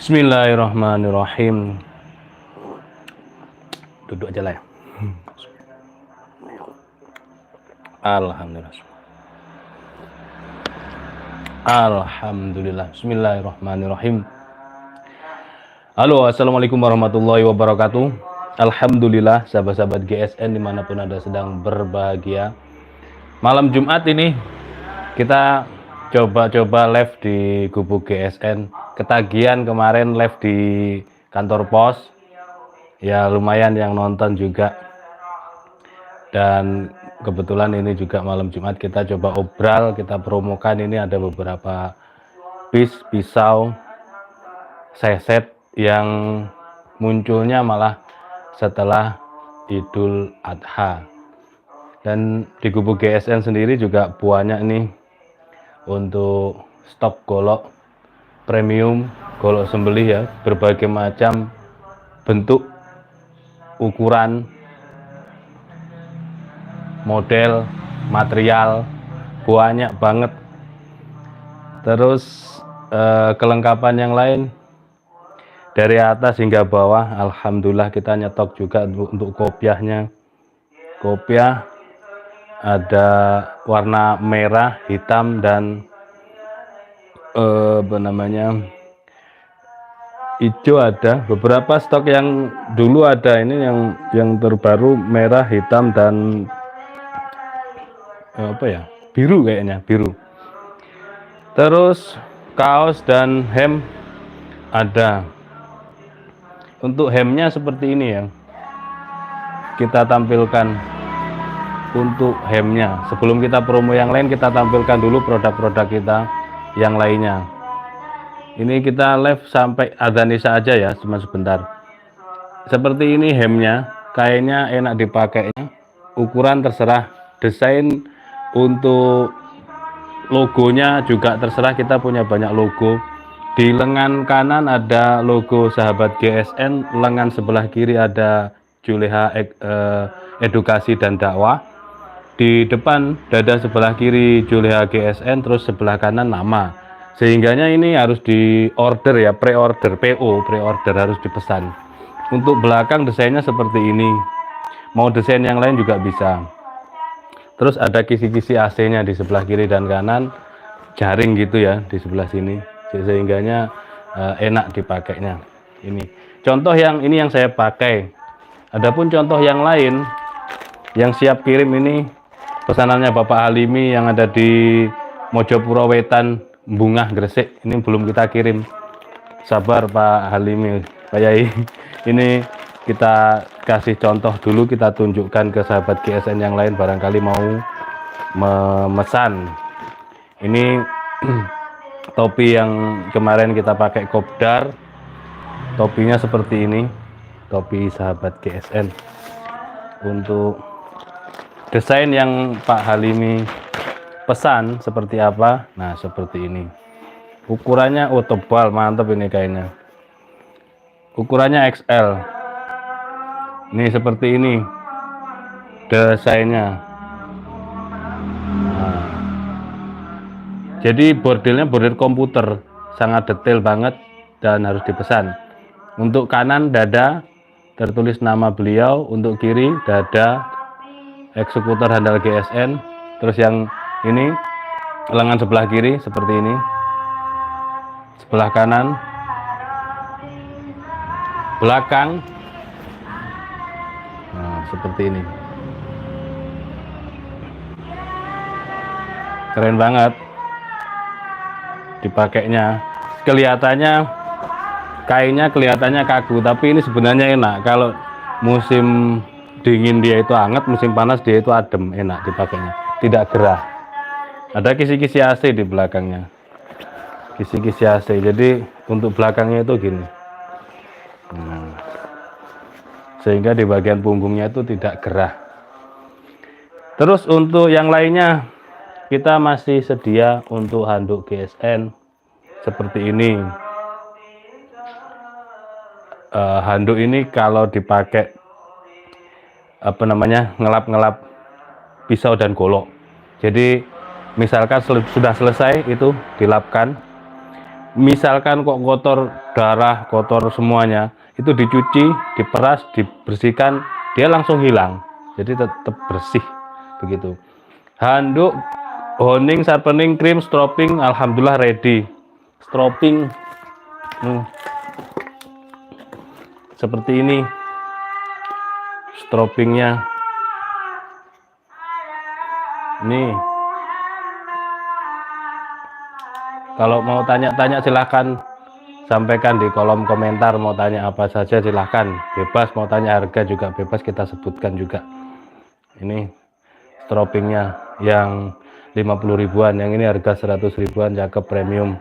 Bismillahirrahmanirrahim. Duduk aja lah ya. Alhamdulillah. Alhamdulillah. Bismillahirrahmanirrahim. Halo, assalamualaikum warahmatullahi wabarakatuh. Alhamdulillah, sahabat-sahabat GSN dimanapun Anda sedang berbahagia. Malam Jumat ini kita coba-coba live di Gubuk GSN. Ketagihan kemarin live di kantor pos. Ya lumayan yang nonton juga. Dan kebetulan ini juga malam Jumat kita coba obral, kita promokan. Ini ada beberapa pisau seset yang munculnya malah setelah Idul Adha. Dan di Gubuk GSN sendiri juga banyak nih untuk stok golok premium, golok sembelih ya, berbagai macam bentuk, ukuran, model, material, banyak banget. Terus kelengkapan yang lain dari atas hingga bawah, alhamdulillah kita nyetok juga untuk kopiahnya. Kopiah ada warna merah, hitam, dan hijau ada. Beberapa stok yang dulu ada ini yang terbaru merah, hitam, dan biru kayaknya, biru. Terus kaos dan hem ada. Untuk hemnya seperti ini ya, kita tampilkan untuk hemnya. Sebelum kita promo yang lain, kita tampilkan dulu produk-produk kita yang lainnya. Ini kita live sampai adzan isya aja ya, cuma sebentar. Seperti ini hemnya, kainnya enak dipakainya, ukuran terserah, desain untuk logonya juga terserah, kita punya banyak logo. Di lengan kanan ada logo sahabat GSN, lengan sebelah kiri ada Juleha Edukasi dan Dakwah. Di depan dada sebelah kiri Juleha GSN, terus sebelah kanan nama. Sehingganya ini harus di order ya, pre-order, pre-order harus dipesan. Untuk belakang desainnya seperti ini. Mau desain yang lain juga bisa. Terus ada kisi-kisi AC-nya di sebelah kiri dan kanan, jaring gitu ya di sebelah sini. Sehingganya enak dipakainya. Ini contoh yang ini yang saya pakai. Adapun contoh yang lain yang siap kirim ini pesanannya Bapak Halimi yang ada di Mojopuro Wetan, Bungah, Gresik. Ini belum kita kirim. Sabar Pak Halimi, Pak Yai. Ini kita kasih contoh dulu, kita tunjukkan ke sahabat GSN yang lain barangkali mau memesan. Ini topi yang kemarin kita pakai kopdar. Topinya seperti ini, topi sahabat GSN. Untuk desain yang Pak Halimi pesan seperti apa? Nah, seperti ini. Ukurannya tebal, mantap ini kainnya. Ukurannya XL. Ini seperti ini desainnya. Nah, jadi bordirnya bordir komputer, sangat detail banget dan harus dipesan. Untuk kanan dada tertulis nama beliau, untuk kiri dada eksekutor handal GSN. Terus yang ini lengan sebelah kiri seperti ini, sebelah kanan belakang, nah seperti ini, keren banget dipakainya. Kelihatannya kainnya kelihatannya kaku, tapi ini sebenarnya enak. Kalau musim dingin dia itu hangat, musim panas dia itu adem, enak dipakainya, tidak gerah. Ada kisi-kisi AC di belakangnya, kisi-kisi AC. Jadi untuk belakangnya itu gini, sehingga di bagian punggungnya itu tidak gerah. Terus untuk yang lainnya kita masih sedia untuk handuk GSN seperti ini. Handuk ini kalau dipakai ngelap-ngelap pisau dan golok. Jadi misalkan sudah selesai itu dilapkan, misalkan kok kotor darah, kotor semuanya, itu dicuci, diperas, dibersihkan, dia langsung hilang. Jadi tetap bersih begitu. Handuk, honing, sharpening, cream, stropping, alhamdulillah ready. Stropping seperti ini. Stroppingnya nih. Kalau mau tanya-tanya silahkan sampaikan di kolom komentar, mau tanya apa saja silahkan, bebas, mau tanya harga juga bebas, kita sebutkan juga. Ini stroppingnya yang 50 ribuan, yang ini harga 100 ribuan, cakep, premium.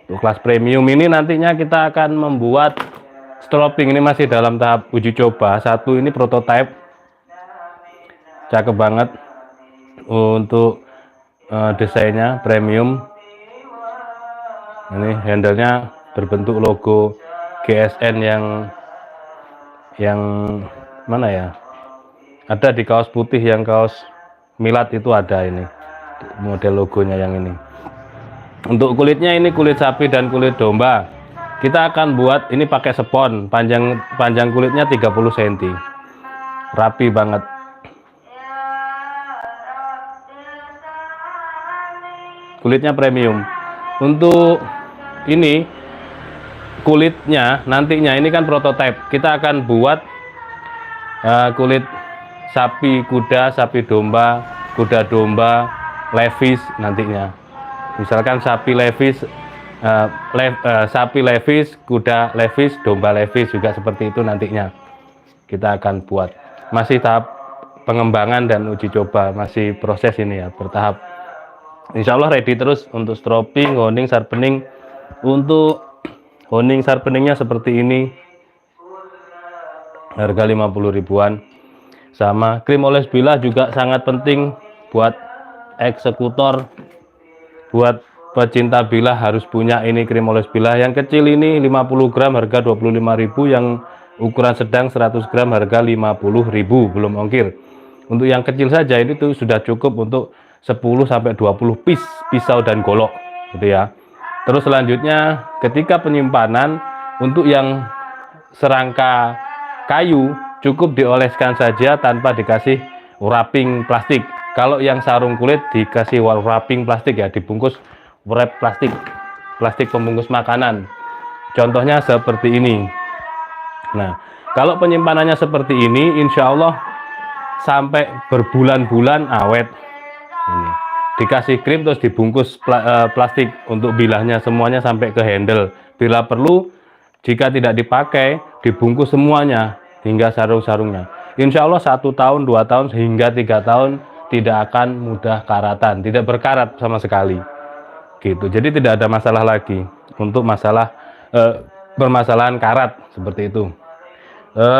Untuk kelas premium ini nantinya kita akan membuat stropping, ini masih dalam tahap uji coba. Satu ini prototype, cakep banget untuk desainnya premium. Ini handle-nya berbentuk logo GSN yang mana ya, ada di kaos putih, yang kaos Milad itu ada ini model logonya yang ini. Untuk kulitnya ini kulit sapi dan kulit domba. Kita akan buat ini pakai spons, panjang kulitnya 30 cm, rapi banget. Kulitnya premium. Untuk ini kulitnya nantinya, ini kan prototipe, kita akan buat kulit sapi kuda, sapi domba, kuda domba, levis nantinya. Misalkan sapi levis, sapi levis, kuda levis, domba levis, juga seperti itu nantinya kita akan buat. Masih tahap pengembangan dan uji coba, masih proses ini ya, bertahap. Insya Allah ready terus untuk stropping, honing, sharpening. Untuk honing sharpeningnya seperti ini, harga 50 ribuan. Sama krim oles bilah juga sangat penting buat eksekutor, buat pecinta bilah harus punya ini krim oles bilah. Yang kecil ini 50 gram harga 25.000, yang ukuran sedang 100 gram harga 50.000 belum ongkir. Untuk yang kecil saja ini tuh sudah cukup untuk 10-20 piece pisau dan golok gitu ya. Terus selanjutnya ketika penyimpanan, untuk yang serangka kayu cukup dioleskan saja tanpa dikasih wrapping plastik. Kalau yang sarung kulit dikasih wrapping plastik ya, dibungkus wrap plastik pembungkus makanan. Contohnya seperti ini. Nah, kalau penyimpanannya seperti ini, insya Allah sampai berbulan-bulan awet. Ini dikasih krim terus dibungkus plastik untuk bilahnya semuanya sampai ke handle. Bila perlu, jika tidak dipakai, dibungkus semuanya hingga sarung-sarungnya. Insya Allah 1 tahun, 2 tahun, hingga 3 tahun tidak akan mudah karatan, tidak berkarat sama sekali gitu. Jadi tidak ada masalah lagi untuk masalah permasalahan karat seperti itu.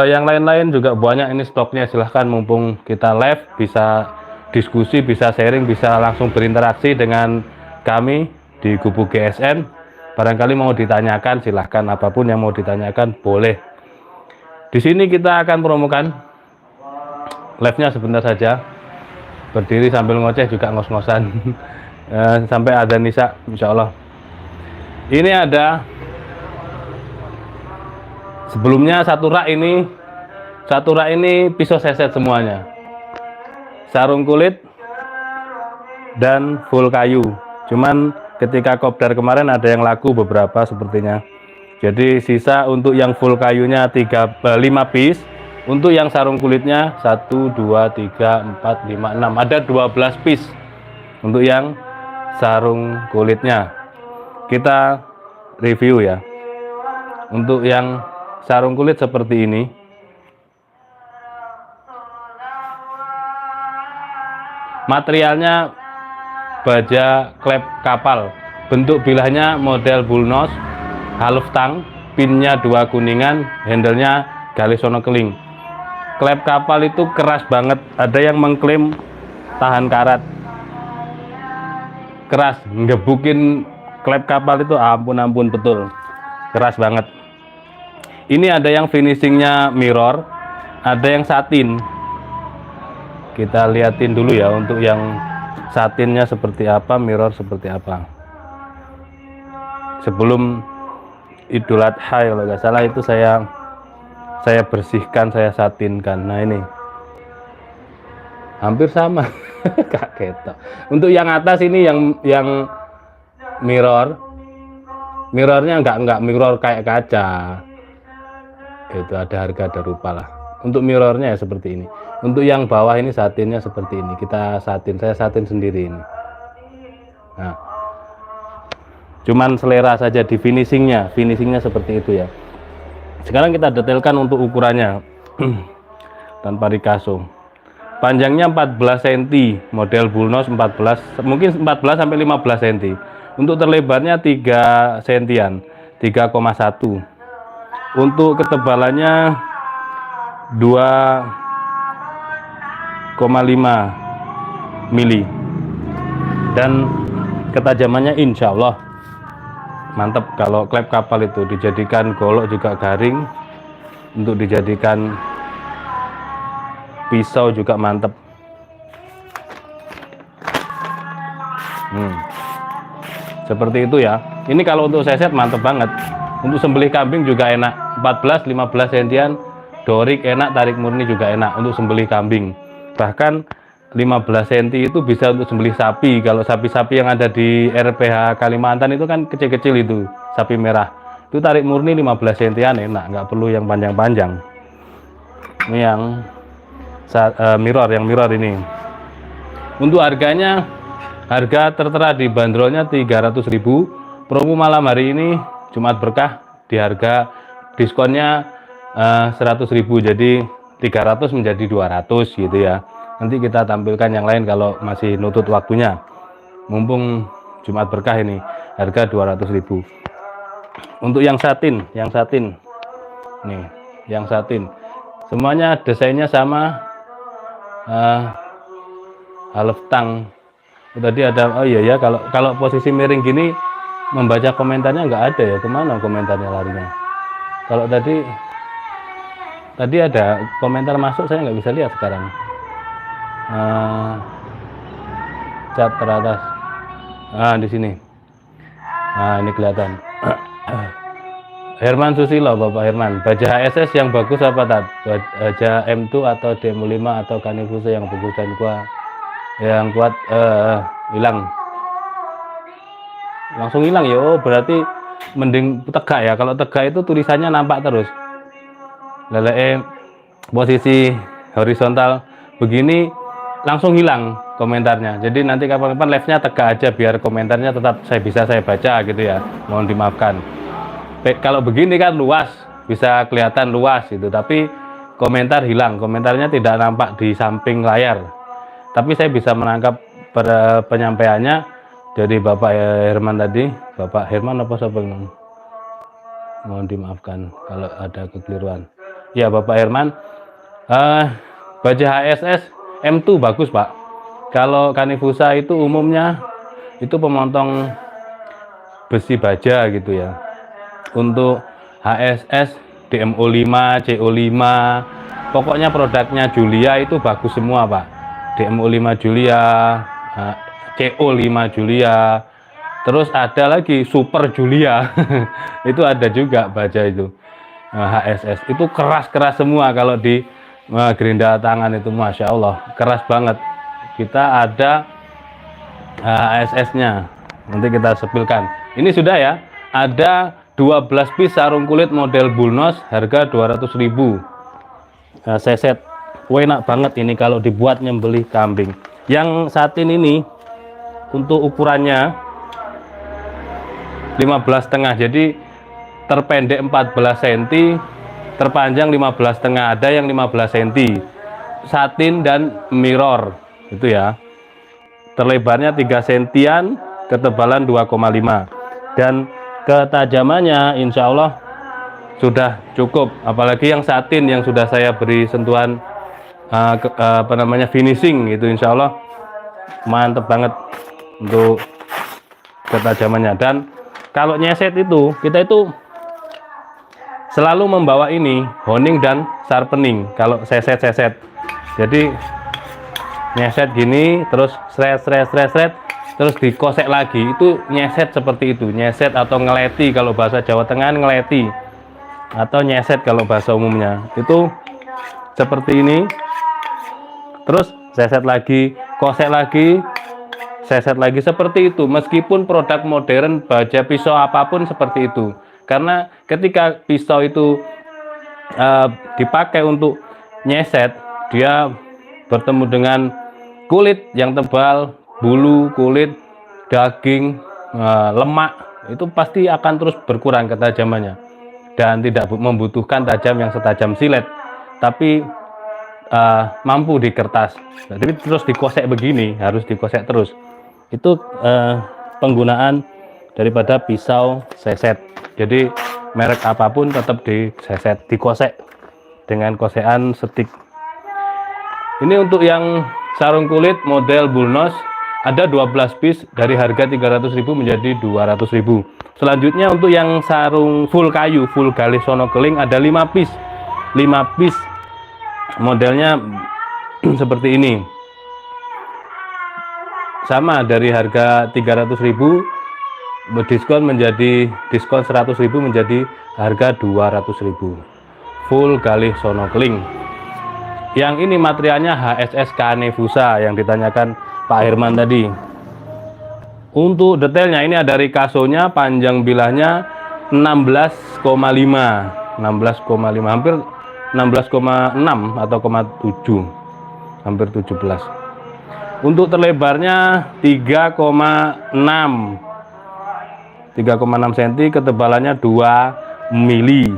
Yang lain-lain juga banyak ini stoknya, silahkan mumpung kita live, bisa diskusi, bisa sharing, bisa langsung berinteraksi dengan kami di Gubuk GSN. Barangkali mau ditanyakan, silahkan, apapun yang mau ditanyakan boleh. Di sini kita akan promokan live-nya sebentar saja, berdiri sambil ngoceh juga ngos-ngosan sampai ada Nisa, insya Allah. Ini ada sebelumnya satu rak ini pisau seset semuanya, sarung kulit dan full kayu. Cuman ketika kopdar kemarin ada yang laku beberapa sepertinya. Jadi sisa untuk yang full kayunya 5 piece. Untuk yang sarung kulitnya 1, 2, 3, 4, 5, 6. Ada 12 piece untuk yang sarung kulitnya. Kita review ya. Untuk yang sarung kulit seperti ini. Materialnya baja klep kapal, bentuk bilahnya model bullnose, half tang, pinnya 2 kuningan, handlenya galis sono keling. Klep kapal itu keras banget, ada yang mengklaim tahan karat. Keras, ngebukin klep kapal itu ampun betul, keras banget. Ini ada yang finishingnya mirror, ada yang satin. Kita liatin dulu ya untuk yang satinnya seperti apa, mirror seperti apa. sebelum Idul Adha kalau nggak salah itu saya bersihkan, saya satinkan. Nah ini hampir sama. Kak Keto. Untuk yang atas ini yang mirrornya nggak mirror kayak kaca. Itu ada harga ada rupa lah. Untuk mirrornya ya seperti ini. Untuk yang bawah ini satinnya seperti ini. Saya satin sendiri ini. Nah, cuman selera saja di finishingnya seperti itu ya. Sekarang kita detailkan untuk ukurannya. Tanpa Ricasso. Panjangnya 14 cm, model Bullnose 14, mungkin 14 sampai 15 cm. Untuk terlebarnya 3 cm, 3,1. Untuk ketebalannya 2,5 mili. Dan ketajamannya insya Allah mantap. Kalau klep kapal itu dijadikan golok juga garing, untuk dijadikan pisau juga mantap. Seperti itu ya. Ini kalau untuk seset mantap banget. Untuk sembelih kambing juga enak. 14-15 cm dorik enak, tarik murni juga enak untuk sembelih kambing. Bahkan 15 cm itu bisa untuk sembelih sapi. Kalau sapi-sapi yang ada di RPH Kalimantan itu kan kecil-kecil itu, sapi merah. Itu tarik murni 15 cm enak, nggak perlu yang panjang-panjang. Ini yang mirror ini. Untuk harganya, harga tertera di bandrolnya 300.000. Promo malam hari ini Jumat Berkah di harga diskonnya 100.000, jadi 300 menjadi 200 gitu ya. Nanti kita tampilkan yang lain kalau masih nutut waktunya. Mumpung Jumat Berkah ini harga 200.000. Untuk yang satin nih, yang satin semuanya desainnya sama. Half tang. Tadi ada, oh iya ya, kalau posisi miring gini membaca komentarnya nggak ada ya, kemana komentarnya larinya. Kalau tadi ada komentar masuk, saya nggak bisa lihat sekarang. Cat teratas, di sini. Nah ini kelihatan. Herman Susilo, Bapak Herman, baja HSS yang bagus apa tak? Baja M2 atau DM5 atau Kanifusa yang bagus dan kuat? Yang kuat hilang, langsung hilang ya. Oh berarti mending tegak ya. Kalau tegak itu tulisannya nampak terus. Lele posisi horizontal begini langsung hilang komentarnya. Jadi nanti kapan-kapan live-nya tegak aja biar komentarnya tetap saya baca gitu ya. Mohon dimaafkan. Kalau begini kan luas, bisa kelihatan luas itu, tapi komentar hilang, komentarnya tidak nampak di samping layar. Tapi saya bisa menangkap penyampaiannya dari Bapak Herman tadi. Bapak Herman apa siapa yang mohon dimaafkan kalau ada kekeliruan. Ya Bapak Herman, baja HSS M2 bagus Pak. Kalau Kanifusa itu umumnya itu pemotong besi baja gitu ya. Untuk HSS, DMO5, CO5, pokoknya produknya Julia itu bagus semua Pak. DMO5 Julia, CO5 Julia, terus ada lagi Super Julia. Itu ada juga baja itu. HSS itu keras-keras semua. Kalau di gerinda tangan itu Masya Allah keras banget. Kita ada HSS-nya, nanti kita sepilkan. Ini sudah ya, ada 12 piece sarung kulit model Bullnose, harga 200.000. Seset enak banget ini kalau dibuat nyembelih kambing. Yang satin ini untuk ukurannya 15,5, jadi terpendek 14 cm, terpanjang 15,5, ada yang 15 cm. Satin dan mirror itu ya. Terlebarnya 3 cm, ketebalan 2,5, dan ketajamannya insya Allah sudah cukup. Apalagi yang satin yang sudah saya beri sentuhan finishing itu insya Allah mantep banget untuk ketajamannya. Dan kalau nyeset itu kita itu selalu membawa ini honing dan sharpening kalau seset. Jadi nyeset gini terus sret terus dikosek lagi, itu nyeset seperti itu, nyeset atau ngeleti kalau bahasa Jawa Tengah, ngeleti atau nyeset kalau bahasa umumnya, itu seperti ini. Terus seset lagi, kosek lagi, seset lagi, seperti itu. Meskipun produk modern baja pisau apapun seperti itu, karena ketika pisau itu dipakai untuk nyeset, dia bertemu dengan kulit yang tebal, bulu, kulit, daging, lemak, itu pasti akan terus berkurang ketajamannya dan tidak membutuhkan tajam yang setajam silet, tapi mampu di kertas. Jadi terus dikosek begini, harus dikosek terus. Itu penggunaan daripada pisau seset. Jadi merek apapun tetap diseset, dikosek dengan kosekan setik. Ini untuk yang sarung kulit model Bullnose, ada 12 piece dari harga 300.000 menjadi 200.000. Selanjutnya untuk yang sarung full kayu, full galih sono keling, ada 5 piece. 5 piece modelnya seperti ini. Sama dari harga 300.000 diskon menjadi diskon 100.000 menjadi harga 200.000. Full galih sono keling. Yang ini materialnya HSS Kanevusa yang ditanyakan Pak Herman tadi. Untuk detailnya ini ada rikasonya, panjang bilahnya 16,5, hampir 16,6 atau 7, hampir 17. Untuk terlebarnya 3,6 cm, ketebalannya 2 mili.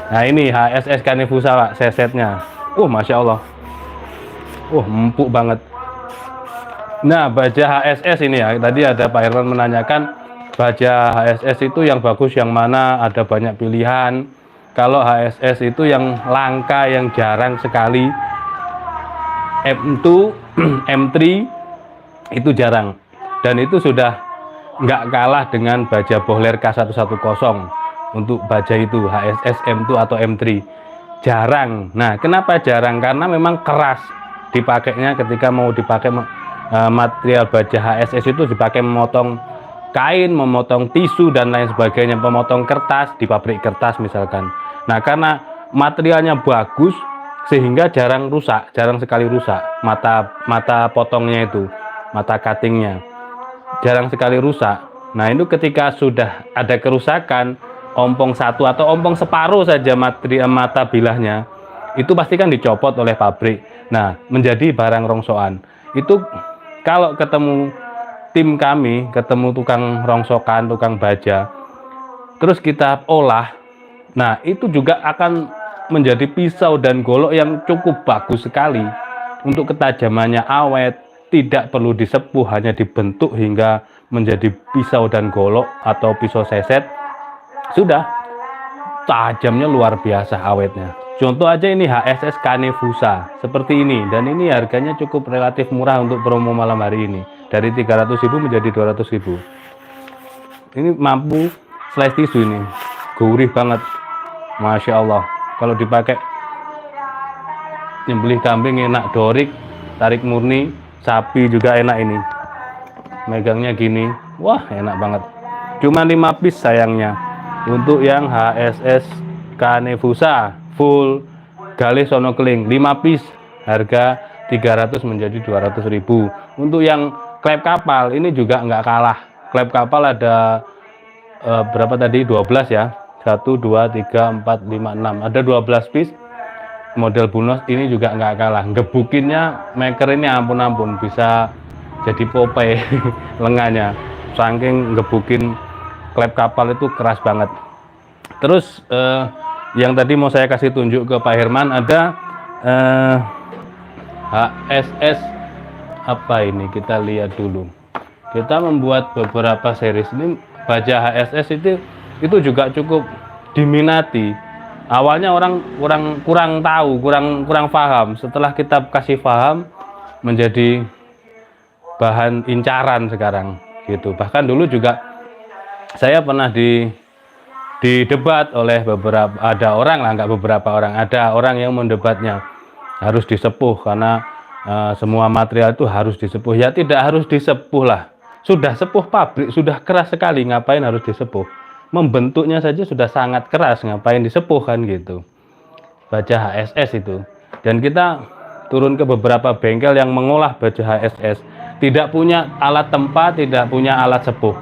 Nah ini HSS Kanevusa Pak, sesetnya. Masya Allah. Empuk banget. Nah baja HSS ini ya, tadi ada Pak Herman menanyakan baja HSS itu yang bagus yang mana, ada banyak pilihan. Kalau HSS itu yang langka, yang jarang sekali, M2, M3 itu jarang. Dan itu sudah nggak kalah dengan baja Bohler K110. Untuk baja itu HSS M2 atau M3 jarang. Nah kenapa jarang? Karena memang keras dipakainya. Ketika mau dipakai material baja HSS itu dipakai memotong kain, memotong tisu dan lain sebagainya, memotong kertas di pabrik kertas misalkan. Nah karena materialnya bagus sehingga jarang rusak, jarang sekali rusak. Mata potongnya itu, mata cuttingnya jarang sekali rusak. Nah itu ketika sudah ada kerusakan, ompong satu atau ompong separuh saja mata bilahnya, itu pasti kan dicopot oleh pabrik. Nah menjadi barang rongsokan. Itu kalau ketemu tim kami, ketemu tukang rongsokan, tukang baja, terus kita olah, nah itu juga akan menjadi pisau dan golok yang cukup bagus sekali. Untuk ketajamannya awet, tidak perlu disepuh, hanya dibentuk hingga menjadi pisau dan golok atau pisau seset. Sudah, tajamnya luar biasa awetnya. Contoh aja ini HSS Kanevusa seperti ini, dan ini harganya cukup relatif murah untuk promo malam hari ini, dari 300.000 menjadi 200.000. Ini mampu slice tisu, ini gurih banget, Masya Allah. Kalau dipakai nyembelih kambing enak, dorik, tarik murni, sapi juga enak. Ini megangnya gini, wah enak banget. Cuma 5 piece sayangnya. Untuk yang HSS Kanevusa full galih sono keling 5 piece, harga 300 menjadi 200.000. Untuk yang klep kapal ini juga nggak kalah. Klep kapal ada berapa tadi? 12 ya. 1, 2, 3, 4, 5, 6. Ada 12 piece. Model Bullnose ini juga nggak kalah. Gebukinnya maker ini ampun-ampun, bisa jadi Popeye lengannya. Saking gebukin klep kapal itu keras banget. Terus yang tadi mau saya kasih tunjuk ke Pak Herman, ada HSS apa ini, kita lihat dulu. Kita membuat beberapa series. Ini baja HSS itu juga cukup diminati. Awalnya orang kurang tahu, kurang paham. Setelah kita kasih paham, menjadi bahan incaran sekarang gitu. Bahkan dulu juga saya pernah didebat oleh beberapa, ada orang lah, nggak beberapa orang, ada orang yang mendebatnya harus disepuh karena semua material itu harus disepuh. Ya tidak harus disepuh lah, sudah sepuh pabrik, sudah keras sekali, ngapain harus disepuh? Membentuknya saja sudah sangat keras, ngapain disepuh kan gitu. Baja HSS itu, dan kita turun ke beberapa bengkel yang mengolah baja HSS, tidak punya alat tempa, tidak punya alat sepuh,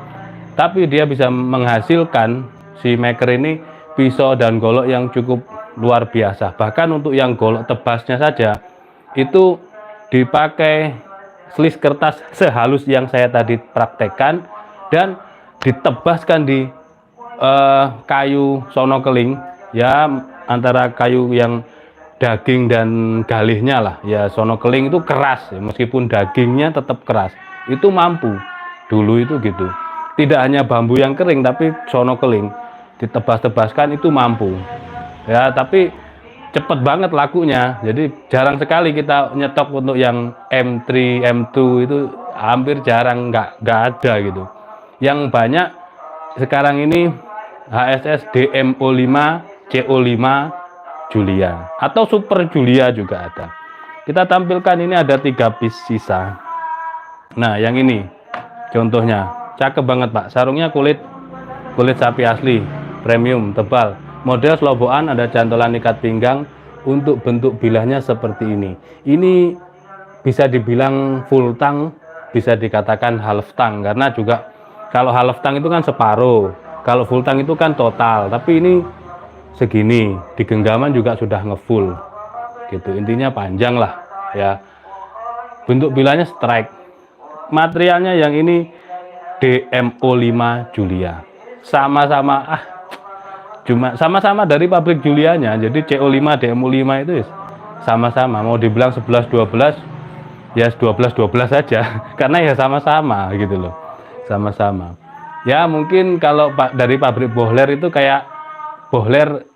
tapi dia bisa menghasilkan, si maker ini, pisau dan golok yang cukup luar biasa. Bahkan untuk yang golok tebasnya saja itu dipakai slis kertas sehalus yang saya tadi praktekkan dan ditebaskan di kayu sono keling, ya antara kayu yang daging dan galihnya lah, ya sono keling itu keras ya, meskipun dagingnya tetap keras, itu mampu dulu itu gitu. Tidak hanya bambu yang kering tapi sono keling ditebas-tebaskan itu mampu ya, tapi cepet banget lakunya, jadi jarang sekali kita nyetok untuk yang M3 M2 itu, hampir jarang, nggak ada gitu. Yang banyak sekarang ini HSS DMO5 CO5 Julia atau Super Julia juga ada. Kita tampilkan, ini ada 3 piece sisa. Nah yang ini contohnya cakep banget Pak, sarungnya kulit sapi asli, premium, tebal, model selobokan, ada cantolan ikat pinggang. Untuk bentuk bilahnya seperti ini. Ini bisa dibilang full tang, bisa dikatakan half tang, karena juga kalau half tang itu kan separuh, kalau full tang itu kan total, tapi ini segini, di genggaman juga sudah ngefull gitu, intinya panjang lah ya. Bentuk bilahnya strike, materialnya yang ini DMO5 Julia, sama-sama cuma sama-sama dari pabrik Julianya, jadi CO5 DMO5 itu sama-sama, mau dibilang 11-12 ya 12-12 saja karena ya sama-sama gitu loh, sama-sama ya. Mungkin kalau dari pabrik Bohler itu kayak Bohler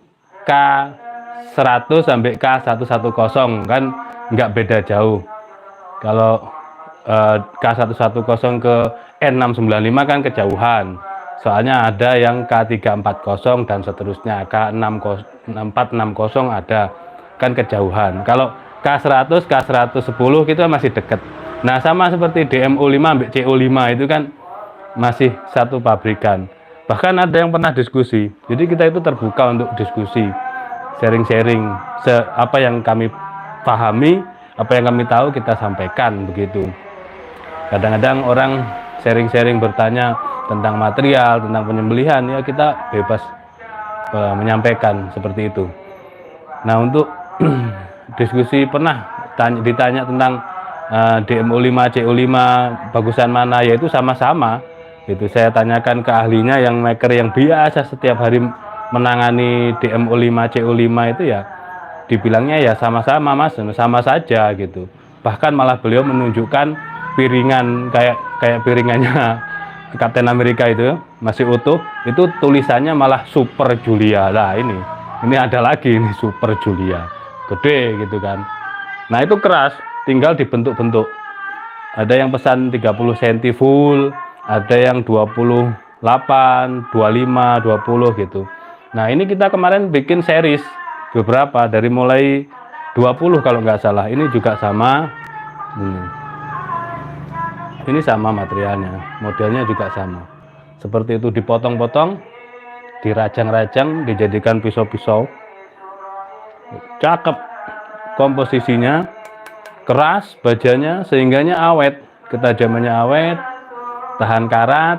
K100 sampai K110 kan nggak beda jauh. Kalau K110 ke N695 kan kejauhan, soalnya ada yang K340 dan seterusnya, K460 ada, kan kejauhan. Kalau K100, K110 kita masih deket. Nah sama seperti DMO5 sampai CO5 itu kan masih satu pabrikan. Bahkan ada yang pernah diskusi, jadi kita itu terbuka untuk diskusi, sharing-sharing, apa yang kami pahami, apa yang kami tahu kita sampaikan begitu. Kadang-kadang orang sharing-sharing, bertanya tentang material, tentang penyembelihan, ya kita bebas menyampaikan seperti itu. Nah untuk diskusi pernah ditanya tentang DMO5, CO5 bagusan mana, yaitu sama-sama. Itu saya tanyakan ke ahlinya, yang maker yang biasa setiap hari menangani DMO5, CO5 itu ya dibilangnya ya sama-sama Mas, sama saja gitu. Bahkan malah beliau menunjukkan piringan kayak piringannya Kapten Amerika itu masih utuh, itu tulisannya malah Super Julia. Lah ini ada lagi, ini Super Julia gede gitu kan. Nah itu keras, tinggal dibentuk-bentuk. Ada yang pesan 30 cm full, ada yang 28, 25, 20 gitu. Nah ini kita kemarin bikin series beberapa, dari mulai 20 kalau nggak salah. Ini juga sama, ini sama materialnya, modelnya juga sama. Seperti itu, dipotong-potong, dirajang-rajang, dijadikan pisau-pisau. Cakep, komposisinya keras, bajanya sehingganya awet, ketajamannya awet, tahan karat.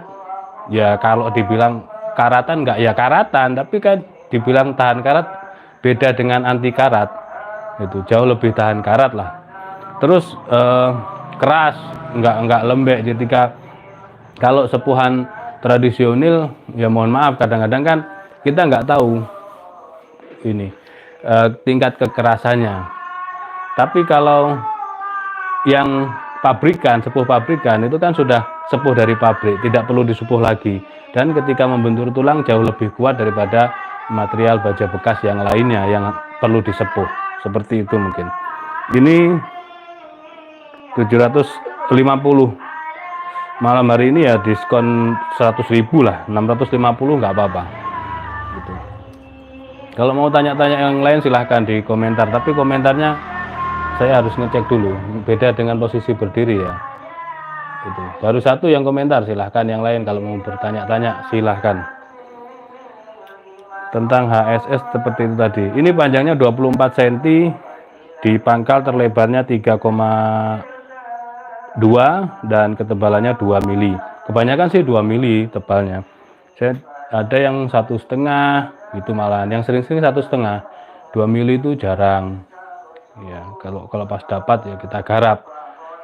Ya kalau dibilang karatan enggak ya karatan, tapi kan dibilang tahan karat beda dengan anti karat, itu jauh lebih tahan karat lah. Terus keras, enggak lembek. Ketika kalau sepuhan tradisional, ya mohon maaf, kadang-kadang kan kita nggak tahu ini tingkat kekerasannya. Tapi kalau yang pabrikan, sepuh pabrikan itu kan sudah sepuh dari pabrik, tidak perlu disepuh lagi, dan ketika membentur tulang jauh lebih kuat daripada material baja bekas yang lainnya yang perlu disepuh. Seperti itu mungkin. Ini 750, malam hari ini ya diskon 100.000 lah, 650 nggak apa-apa gitu. Kalau mau tanya-tanya yang lain silahkan di komentar, tapi komentarnya saya harus ngecek dulu, beda dengan posisi berdiri ya. Itu baru satu yang komentar, silahkan yang lain kalau mau bertanya-tanya silahkan. Tentang HSS seperti itu tadi, ini panjangnya 24 cm, di pangkal terlebarnya 3,2 dan ketebalannya 2 mili. Kebanyakan sih 2 mili tebalnya. Saya ada yang 1,5 itu malahan, yang sering-sering 1,5. 2 mili itu jarang ya, kalau pas dapat ya kita garap.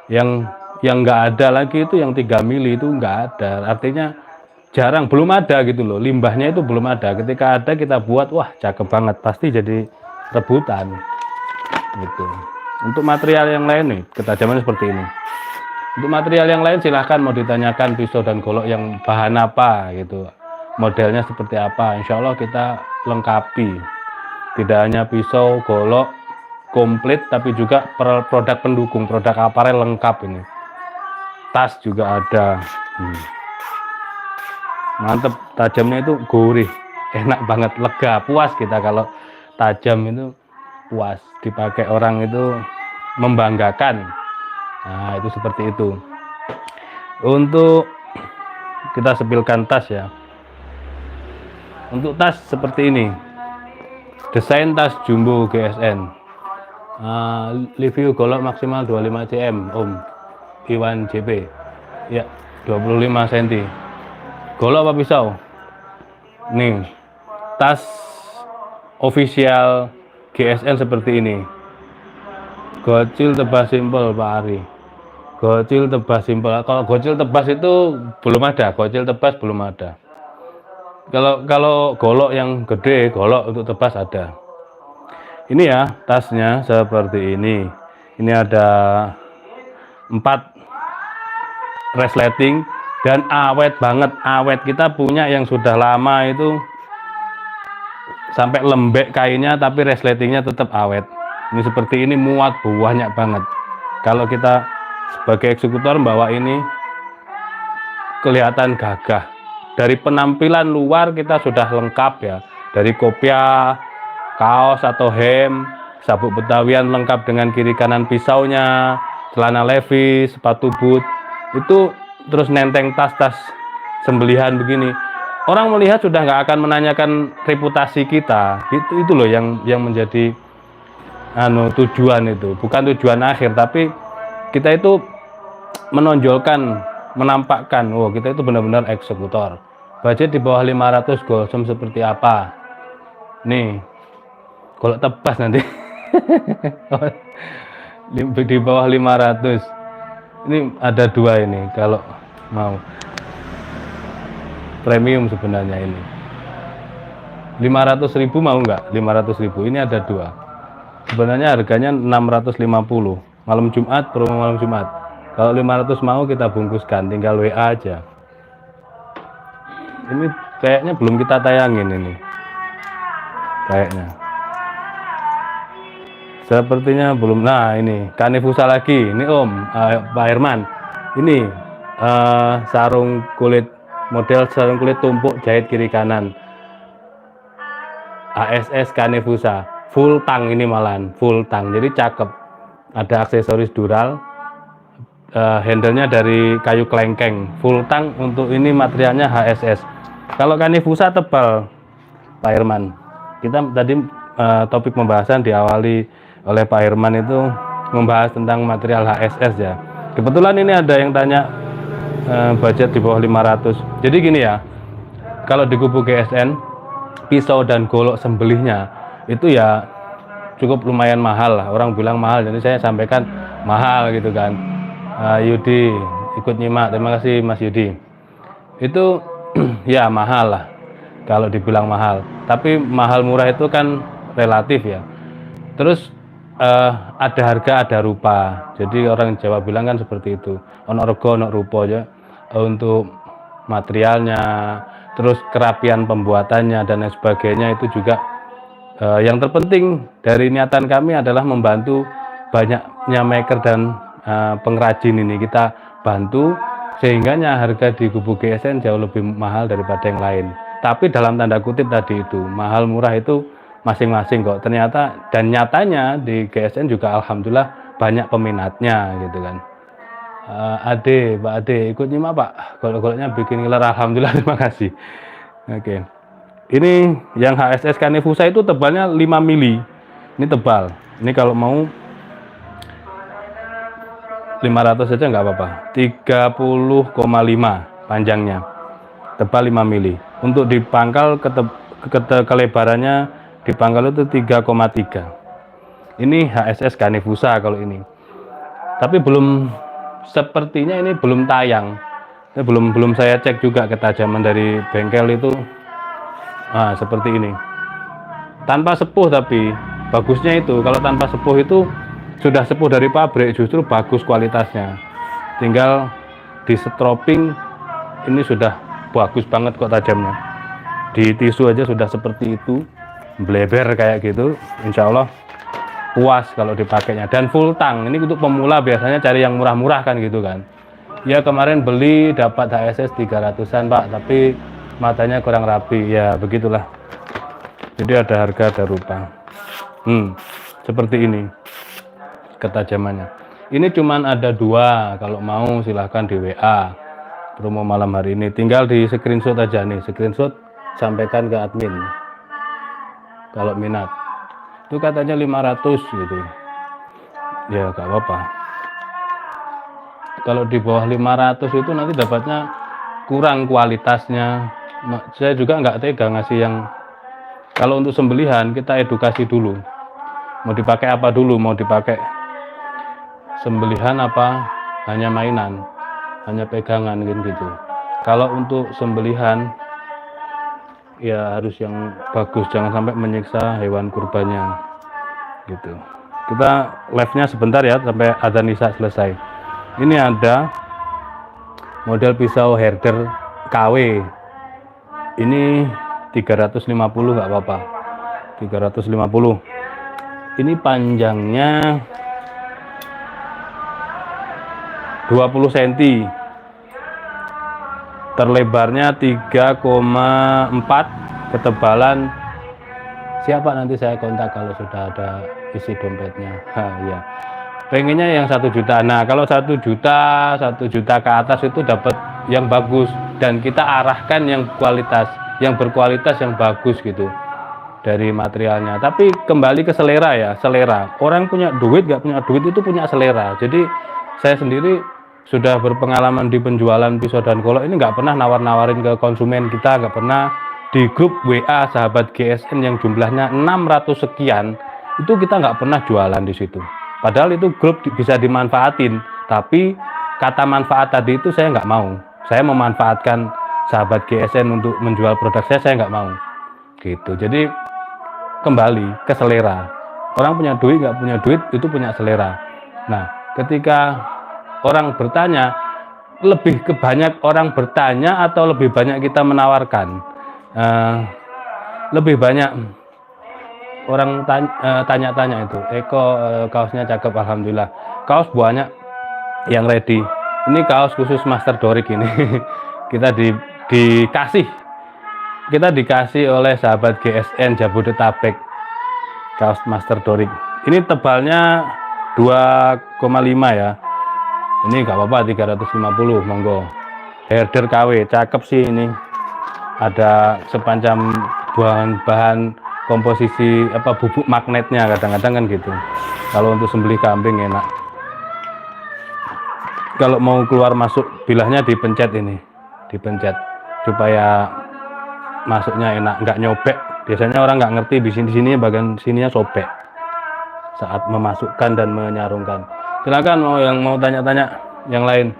Yang nggak ada lagi itu yang 3 mili itu nggak ada, artinya jarang, belum ada gitu loh, limbahnya itu belum ada. Ketika ada kita buat, wah cakep banget, pasti jadi rebutan gitu. Untuk material yang lain nih, ketajaman seperti ini. Untuk material yang lain silahkan mau ditanyakan, pisau dan golok yang bahan apa gitu, modelnya seperti apa, insya Allah kita lengkapi. Tidak hanya pisau, golok komplit, tapi juga produk pendukung, produk aparel lengkap ini. Tas juga ada. Mantep, tajamnya itu gurih, enak banget, lega, puas kita kalau tajam itu puas, dipakai orang itu membanggakan. Nah itu seperti itu. Untuk kita sepilkan tas ya. Untuk tas seperti ini, desain tas jumbo GSN, review golok maksimal 25 cm Om Iwan JP ya, 25 cm. Golok apa pisau? Nih, tas official GSN seperti ini. Gocil tebas simpel Pak Ari. Gocil tebas simpel. Kalau gocil tebas itu belum ada, gocil tebas belum ada. Kalau golok yang gede, golok untuk tebas ada. Ini ya tasnya seperti ini. Ini ada 4 resleting dan awet banget. Awet, kita punya yang sudah lama itu sampai lembek kainnya tapi resletingnya tetap awet. Ini seperti ini, muat banyak banget. Kalau kita sebagai eksekutor bawa ini kelihatan gagah. Dari penampilan luar kita sudah lengkap ya, dari kopiah, kaos atau hem, sabuk betawian lengkap dengan kiri kanan pisaunya, celana levis, sepatu boot, itu terus nenteng tas-tas sembelihan begini. Orang melihat sudah nggak akan menanyakan reputasi kita. Itu loh yang menjadi tujuan itu, bukan tujuan akhir, tapi kita itu menonjolkan, menampakkan, oh kita itu benar-benar eksekutor. Budget di bawah 500 Golsom seperti apa? Nih, kalau tebas nanti di bawah 500. Ini ada 2 ini kalau mau. Premium sebenarnya ini. 500.000 mau nggak? 500.000. Ini ada 2. Sebenarnya harganya 650. Malam Jumat, promo malam Jumat. Kalau 500 mau kita bungkuskan, tinggal WA aja. Ini kayaknya belum kita tayangin ini. Kayaknya. Sepertinya belum. Nah, ini Kanevusa lagi. Ini Om, Pak Herman. Ini sarung kulit, model sarung kulit tumpuk jahit kiri kanan. ASS Kanevusa. Full tang ini malahan, full tang. Jadi cakep. Ada aksesoris dural. Handle-nya dari kayu kelengkeng. Full tang, untuk ini materialnya HSS. Kalau Kanevusa tebal, Pak Herman. Kita tadi topik pembahasan diawali oleh Pak Herman itu membahas tentang material HSS ya. Kebetulan ini ada yang tanya budget di bawah 500. Jadi gini ya, kalau di kubu GSN, pisau dan golok sembelihnya itu ya cukup lumayan mahal lah. Orang bilang mahal, jadi saya sampaikan mahal gitu kan. Yudi ikut nyimak, terima kasih Mas Yudi. Itu ya mahal lah kalau dibilang mahal. Tapi mahal murah itu kan relatif ya. Terus ada harga ada rupa. Jadi orang Jawa bilang kan seperti itu. Ono rego ono rupa ya. Untuk materialnya, terus kerapian pembuatannya dan lain sebagainya itu juga yang terpenting dari niatan kami adalah membantu banyaknya maker dan pengrajin ini. Kita bantu sehingganya harga di kubu GSN jauh lebih mahal daripada yang lain. Tapi dalam tanda kutip tadi itu, mahal murah itu masing-masing kok ternyata, dan nyatanya di GSN juga alhamdulillah banyak peminatnya gitu kan. Ade, Pak Ade ikut nyimak Pak, golek-goleknya bikin ngiler, alhamdulillah terima kasih. Oke. Ini yang HSS Canefusa itu tebalnya 5 mili. Ini tebal. Ini kalau mau 500 saja nggak apa-apa. 30,5 panjangnya. Tebal 5 mili. Untuk dipangkal kelebarannya dipangkal itu 3,3. Ini HSS Canefusa kalau ini. Tapi sepertinya ini belum tayang. Ini belum saya cek juga ketajaman dari bengkel itu. Nah, seperti ini. Tanpa sepuh, tapi bagusnya itu kalau tanpa sepuh itu sudah sepuh dari pabrik justru bagus kualitasnya. Tinggal di stroping ini sudah bagus banget kok tajamnya. Di tisu aja sudah seperti itu, bleber kayak gitu. Insya Allah puas kalau dipakainya, dan full tang. Ini untuk pemula biasanya cari yang murah-murah kan gitu kan. Ya kemarin beli dapat HSS 300-an Pak, tapi matanya kurang rapi, ya begitulah. Jadi ada harga ada rupa. Seperti ini ketajamannya. Ini cuman ada 2, kalau mau silahkan di WA promo malam hari ini, tinggal di screenshot aja nih, screenshot sampaikan ke admin kalau minat. Itu katanya 500 gitu ya, gak apa-apa. Kalau di bawah 500 itu nanti dapatnya kurang kualitasnya. Saya juga nggak tega ngasih yang, kalau untuk sembelihan kita edukasi dulu, mau dipakai apa dulu, mau dipakai sembelihan apa hanya mainan, hanya pegangan gitu. Kalau untuk sembelihan ya harus yang bagus, jangan sampai menyiksa hewan kurbannya gitu. Kita live-nya sebentar ya sampai adzan isya selesai. Ini ada model pisau herder KW, ini 350 nggak apa-apa, 350. Ini panjangnya 20 cm, terlebarnya 3,4, ketebalan siapa nanti saya kontak kalau sudah ada isi dompetnya. Ya, pengennya yang 1 juta. Nah kalau 1 juta ke atas itu dapat yang bagus, dan kita arahkan yang kualitas, yang berkualitas, yang bagus gitu dari materialnya. Tapi kembali ke selera ya, selera orang punya duit nggak punya duit itu punya selera. Jadi saya sendiri sudah berpengalaman di penjualan pisau dan golok ini, nggak pernah nawar-nawarin ke konsumen kita, nggak pernah. Di grup WA sahabat GSN yang jumlahnya 600 sekian itu kita nggak pernah jualan di situ. Padahal itu grup bisa dimanfaatin, tapi kata manfaat tadi itu saya nggak mau. Saya memanfaatkan sahabat GSN untuk menjual produk saya nggak mau gitu. Jadi kembali ke selera. Orang punya duit nggak punya duit itu punya selera. Nah ketika orang bertanya, lebih ke banyak orang bertanya atau lebih banyak kita menawarkan? Lebih banyak orang tanya-tanya itu. Eko kaosnya cakep, alhamdulillah. Kaos banyak yang ready. Ini kaos khusus Master Dorik ini. Kita dikasih oleh sahabat GSN Jabodetabek, kaos Master Dorik. Ini tebalnya 2,5 ya. Ini nggak apa-apa, 350, monggo. Herder KW, cakep sih ini. Ada sepanjang bahan komposisi bubuk magnetnya, kadang-kadang kan gitu. Kalau untuk sembelih kambing enak. Kalau mau keluar masuk bilahnya dipencet ini, dipencet supaya masuknya enak, nggak nyobek. Biasanya orang nggak ngerti di sini bagian sininya sobek saat memasukkan dan menyarungkan. Silakan mau tanya-tanya yang lain.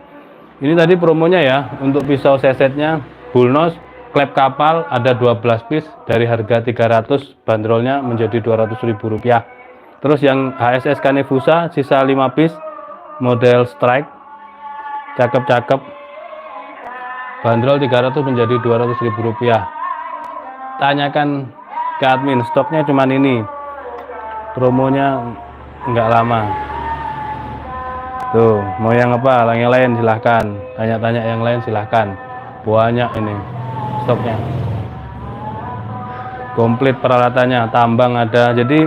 Ini tadi promonya ya, untuk pisau sesetnya Bulnos klep kapal ada 12 piece dari harga 300, bandrolnya menjadi Rp200.000. Terus yang HSS Canefusa sisa 5 piece model strike, cakep-cakep, bandrol 300 menjadi Rp200.000. Tanyakan ke admin, stoknya cuman ini, promonya nggak lama. Tuh, mau yang apa? Yang lain silahkan, tanya-tanya yang lain silahkan. Banyak ini stoknya, komplit peralatannya, tambang ada. Jadi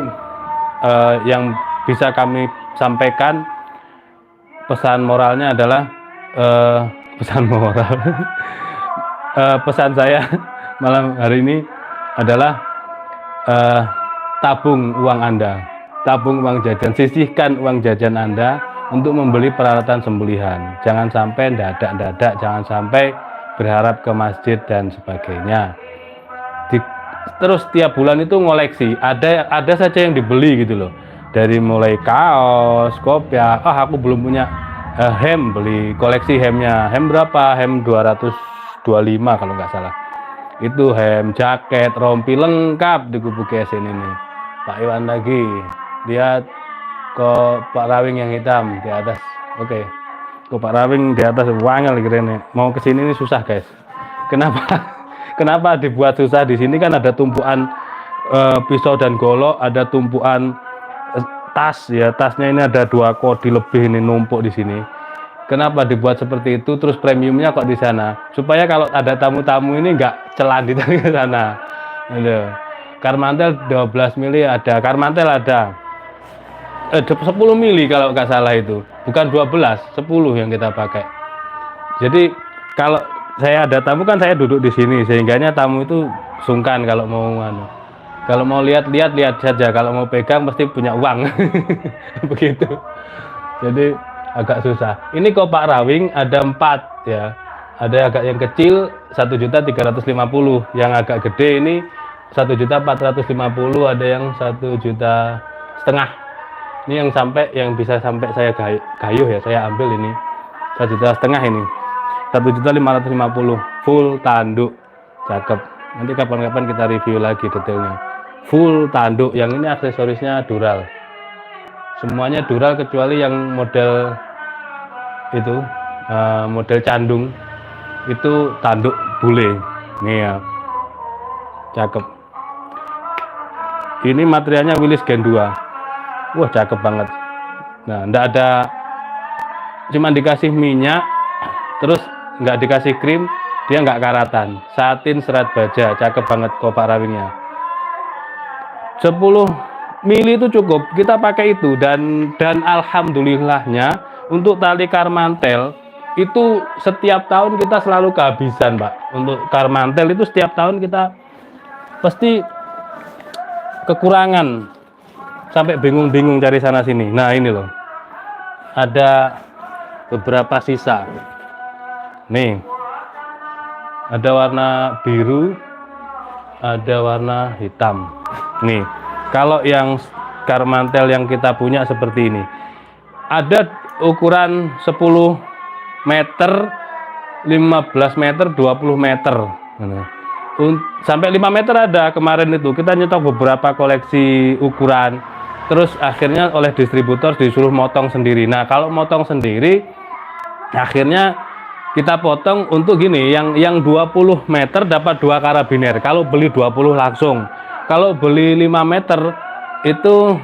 yang bisa kami sampaikan pesan moralnya adalah pesan moral. Pesan saya malam hari ini adalah tabung uang Anda, tabung uang jajan, sisihkan uang jajan Anda untuk membeli peralatan sembelihan. Jangan sampai dadak-dadak, jangan sampai berharap ke masjid dan sebagainya. Terus tiap bulan itu ngoleksi, ada saja yang dibeli gitu loh. Dari mulai kaos, kopiah, aku belum punya hem, beli koleksi hemnya. Hem berapa? Hem 225 kalau nggak salah. Itu hem, jaket, rompi lengkap di kubu KSN ini. Pak Iwan lagi, lihat kok Pak Rawing yang hitam di atas. Oke. Kok Pak Rawing di atas wangel keren. Mau kesini ini susah guys. Kenapa? Kenapa dibuat susah? Di sini kan ada tumpuan pisau dan golok, ada tumpuan tas ya. Tasnya ini ada 2 kodi lebih ini numpuk di sini. Kenapa dibuat seperti itu? Terus premiumnya kok di sana? Supaya kalau ada tamu-tamu ini nggak celan di sana. Aduh. Karmantel 12 mili ada, karmantel ada 10 mili kalau nggak salah itu. Bukan 12, 10 yang kita pakai. Jadi kalau saya ada tamu kan saya duduk di sini, sehingganya tamu itu sungkan kalau mau lihat saja, kalau mau pegang pasti punya uang. Begitu. Jadi agak susah. Ini kok Pak Rawing ada 4 ya. Ada agak yang kecil 1.350.000, yang agak gede ini 1.450.000, ada yang 1,5 juta. Ini yang bisa sampai saya gayuh ya, saya ambil ini 1,5 juta ini. 1.550.000 full tanduk. Cakep. Nanti kapan-kapan kita review lagi detailnya. Full tanduk, yang ini aksesorisnya Dural. Semuanya Dural kecuali yang model itu model candung itu tanduk bule. Nih ya, cakep. Ini materialnya Willys Gen 2. Wah, cakep banget. Nah, ndak ada, cuma dikasih minyak, terus nggak dikasih krim, dia nggak karatan. Satin serat baja, cakep banget kok Pak Rawingnya. 10 mili itu cukup, kita pakai itu. Dan alhamdulillahnya untuk tali karmantel itu setiap tahun kita selalu kehabisan, Pak. Untuk karmantel itu setiap tahun kita pasti kekurangan, sampai bingung-bingung cari sana sini. Nah ini loh, ada beberapa sisa nih, ada warna biru, ada warna hitam. Nih, kalau yang karmantel yang kita punya seperti ini, ada ukuran 10 meter, 15 meter, 20 meter. Sampai 5 meter ada kemarin itu. Kita nyetok beberapa koleksi ukuran. Terus akhirnya oleh distributor disuruh motong sendiri. Nah, kalau motong sendiri, akhirnya kita potong untuk gini, yang 20 meter dapat 2 karabiner. Kalau beli 20 langsung. Kalau beli 5 meter itu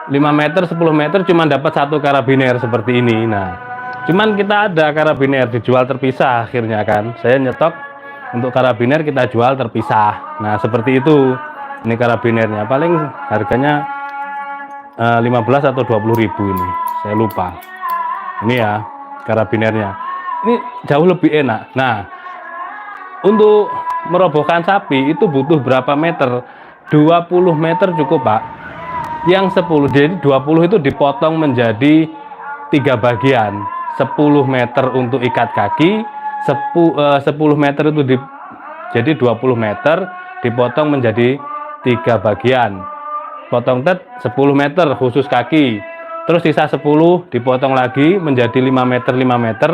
5 meter, 10 meter cuma dapat 1 karabiner seperti ini. Nah, cuman kita ada karabiner dijual terpisah akhirnya kan. Saya nyetok untuk karabiner, kita jual terpisah. Nah, seperti itu. Ini karabinernya paling harganya 15 atau 20 ribu ini. Saya lupa. Ini ya karabinernya. Ini jauh lebih enak. Nah, untuk merobohkan sapi itu butuh berapa meter? 20 meter cukup, Pak. Yang 10, jadi 20 itu dipotong menjadi 3 bagian. 10 meter untuk ikat kaki, 10 meter itu jadi 20 meter dipotong menjadi 3 bagian. Potong 10 meter khusus kaki. Terus sisa 10 dipotong lagi menjadi 5 meter, 5 meter.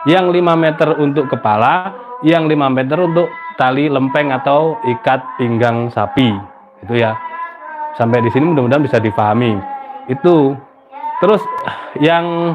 Yang 5 meter untuk kepala, yang 5 meter untuk tali lempeng atau ikat pinggang sapi. Itu ya. Sampai di sini mudah-mudahan bisa difahami. Itu. Terus yang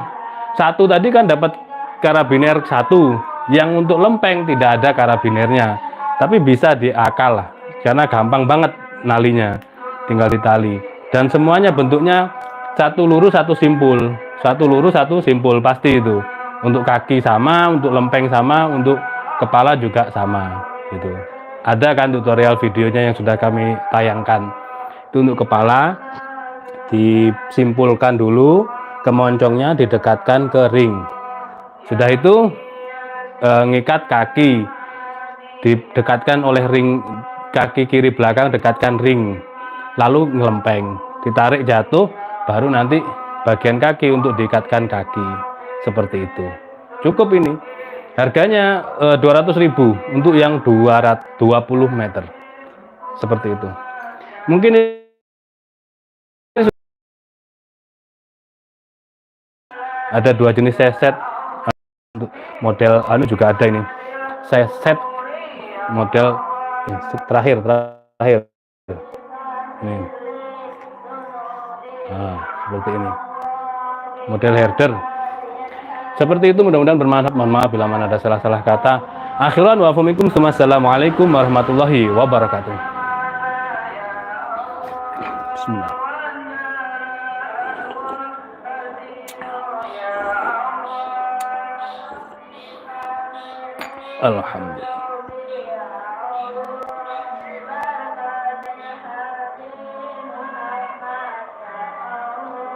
satu tadi kan dapat karabiner 1. Yang untuk lempeng tidak ada karabinernya. Tapi bisa diakal lah. Karena gampang banget nalinya. Tinggal ditali. Dan semuanya bentuknya 1 lurus 1 simpul. 1 lurus 1 simpul pasti itu. Untuk kaki sama, untuk lempeng sama, untuk kepala juga sama gitu. Ada kan tutorial videonya yang sudah kami tayangkan. Itu untuk kepala. disimpulkan dulu, kemoncongnya didekatkan ke ring. Sudah itu ngikat kaki, didekatkan oleh ring kaki kiri belakang, dekatkan ring, lalu ngelempeng, ditarik jatuh, baru nanti bagian kaki untuk diikatkan kaki, seperti itu. Cukup ini. Harganya 200.000 untuk yang 220 meter. Seperti itu. Mungkin ada 2 jenis set model juga ada ini. Set model terakhir. Ini. Nah, seperti ini. Model herder. Seperti itu, mudah-mudahan bermanfaat. Mohon maaf bila mana ada salah-salah kata. Akhiran wa afumikum. Assalamualaikum warahmatullahi wabarakatuh. Bismillah. Alhamdulillah.